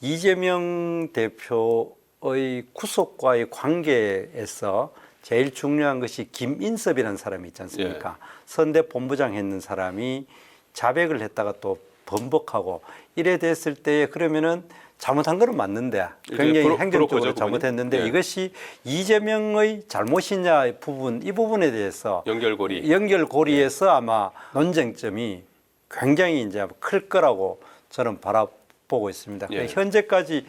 이재명 대표의 구속과의 관계에서 제일 중요한 것이 김인섭이라는 사람이 있지 않습니까? 예. 선대 본부장 했는 사람이 자백을 했다가 또 번복하고 이래 됐을 때 그러면은 잘못한 거는 맞는데 굉장히 행정적으로 잘못했는데 예. 이것이 이재명의 잘못이냐 부분 이 부분에 대해서 연결고리에서 아마 논쟁점이 굉장히 이제 클 거라고 저는 바라보고 있습니다. 예. 현재까지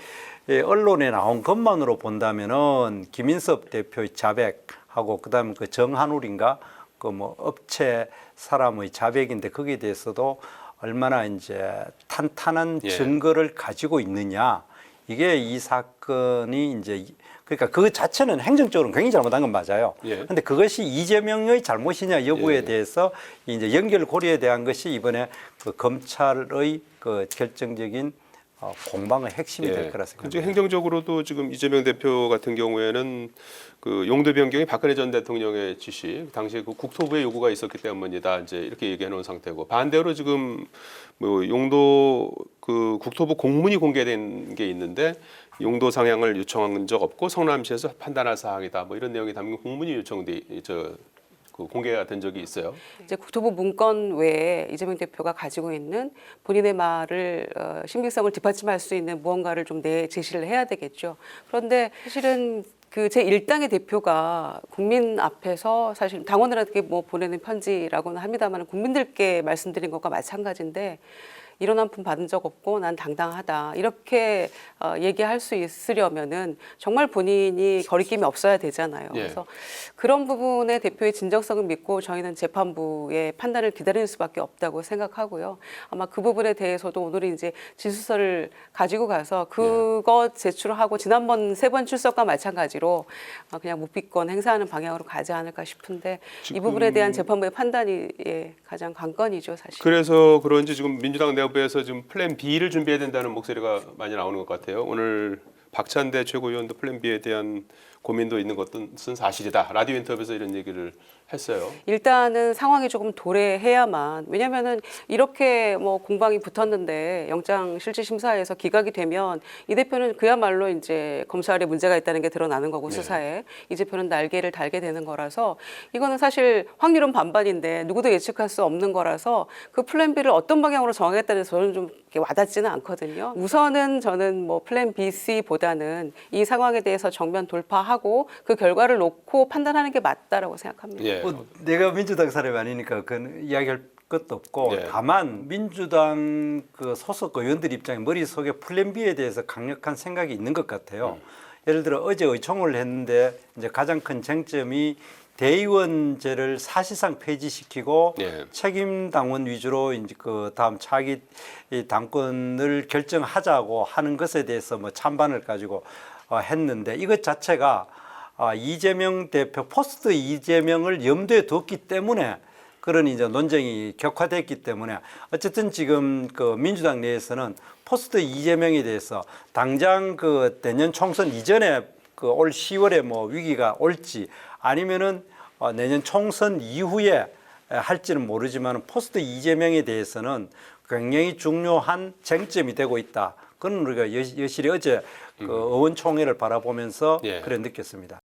언론에 나온 것만으로 본다면은 김인섭 대표의 자백하고 그다음에 그 정한울인가 그 뭐 업체 사람의 자백인데 거기에 대해서도 얼마나 이제 탄탄한 예. 증거를 가지고 있느냐 이게 이 사건이 이제 그러니까 그 자체는 행정적으로는 굉장히 잘못한 건 맞아요. 그런데 예. 그것이 이재명의 잘못이냐 여부에 예. 대해서 이제 연결고리에 대한 것이 이번에 그 검찰의 그 결정적인 공방의 핵심이 될 거라 생각합니다. 행정적으로도 지금 이재명 대표 같은 경우에는 그 용도 변경이 박근혜 전 대통령의 지시, 당시에 그 국토부의 요구가 있었기 때문이다. 이제 이렇게 얘기해 놓은 상태고 반대로 지금 뭐 용도 그 국토부 공문이 공개된 게 있는데 용도 상향을 요청한 적 없고 성남시에서 판단할 사항이다. 뭐 이런 내용이 담긴 공문이 그 공개가 된 적이 있어요. 이제 국토부 문건 외에 이재명 대표가 가지고 있는 본인의 말을 신빙성을 뒷받침할 수 있는 무언가를 좀 제시를 해야 되겠죠. 그런데 사실은 그 제1당의 대표가 국민 앞에서 사실 당원들한테 뭐 보내는 편지라고는 합니다만 국민들께 말씀드린 것과 마찬가지인데 이런 한 푼 받은 적 없고 난 당당하다 이렇게 얘기할 수 있으려면은 정말 본인이 거리낌이 없어야 되잖아요. 예. 그래서 그런 부분에 대표의 진정성을 믿고 저희는 재판부의 판단을 기다리는 수밖에 없다고 생각하고요. 아마 그 부분에 대해서도 오늘은 이제 진술서를 가지고 가서 그거 제출하고 지난번 3번 출석과 마찬가지로 그냥 묵비권 행사하는 방향으로 가지 않을까 싶은데 이 부분에 대한 재판부의 판단이 가장 관건이죠, 사실. 그래서 그런지 지금 민주당 내부에서 지금 플랜 B를 준비해야 된다는 목소리가 많이 나오는 것 같아요. 오늘 박찬대 최고위원도 플랜 B에 대한 고민도 있는 것은 사실이다. 라디오 인터뷰에서 이런 얘기를 했어요. 일단은 상황이 조금 도래해야만, 왜냐면은 이렇게 뭐 공방이 붙었는데 영장 실질 심사에서 기각이 되면 이 대표는 그야말로 이제 검찰에 문제가 있다는 게 드러나는 거고 수사에 이 대표는 날개를 달게 되는 거라서 이거는 사실 확률은 반반인데 누구도 예측할 수 없는 거라서 그 플랜 B를 어떤 방향으로 정하겠다는 저는 좀 와닿지는 않거든요. 우선은 저는 뭐 플랜 B, C보다는 이 상황에 대해서 정면 돌파하고 그 결과를 놓고 판단하는 게 맞다라고 생각합니다. 예. 뭐 내가 민주당 사람이 아니니까 그 이야기할 것도 없고 다만 민주당 그 소속 의원들 입장에 머릿속에 플랜 B에 대해서 강력한 생각이 있는 것 같아요. 예를 들어 어제 의총을 했는데 이제 가장 큰 쟁점이 대의원제를 사실상 폐지시키고 책임 당원 위주로 이제 그 다음 차기 당권을 결정하자고 하는 것에 대해서 뭐 찬반을 가지고 했는데 이것 자체가 이재명 대표 포스트 이재명을 염두에 뒀기 때문에 그런 이제 논쟁이 격화됐기 때문에 어쨌든 지금 그 민주당 내에서는 포스트 이재명에 대해서 당장 그 내년 총선 이전에 그 올 10월에 뭐 위기가 올지 아니면은 내년 총선 이후에 할지는 모르지만 포스트 이재명에 대해서는 굉장히 중요한 쟁점이 되고 있다. 그건 우리가 여실히 어제 그 의원총회를 바라보면서 그래 느꼈습니다.